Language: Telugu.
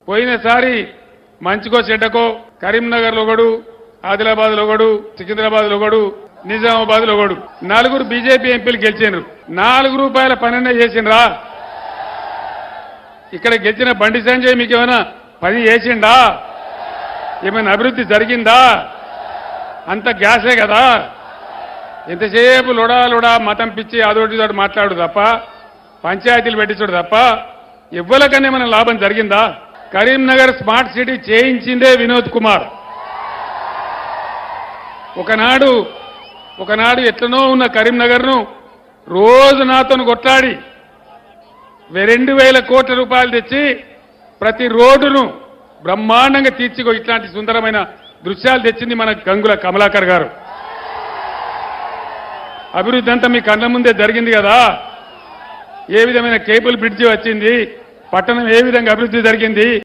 పోయినసారి మంచికో చెడ్డకో కరీంనగర్ లో ఒకడు, ఆదిలాబాద్ లో ఒకడు, సికింద్రాబాద్ లో ఒకడు, నిజామాబాద్ లో ఒకడు, 4 బీజేపీ ఎంపీలు గెలిచినారు. 4 రూపాయల పనైనా చేసిండ్రా? ఇక్కడ గెలిచిన బండి సంజయ్ మీకు ఏమైనా పని చేసిండా? ఏమైనా అభివృద్ధి జరిగిందా? అంత గ్యాసే కదా. ఎంతసేపు లొడా మతం పిచ్చి అదోటిదోటి మాట్లాడు తప్ప, పంచాయతీలు పెట్టించుడు తప్ప ఎవ్వరికన్నా ఏమైనా లాభం జరిగిందా? కరీంనగర్ స్మార్ట్ సిటీ చేయించిందే వినోద్ కుమార్. ఒకనాడు ఎట్లనో ఉన్న కరీంనగర్ను రోజు నాతో కొట్లాడి 2,000 కోట్ల రూపాయలు తెచ్చి ప్రతి రోడ్డును బ్రహ్మాండంగా తీర్చిగో ఇట్లాంటి సుందరమైన దృశ్యాలు తెచ్చింది మన గంగుల కమలాకర్ గారు. అభివృద్ధి అంతా మీ కళ్ళ ముందే జరిగింది కదా. ఏ విధమైన కేబుల్ బ్రిడ్జి వచ్చింది, పట్టణం ఏ విధంగా అభివృద్ధి జరిగింది.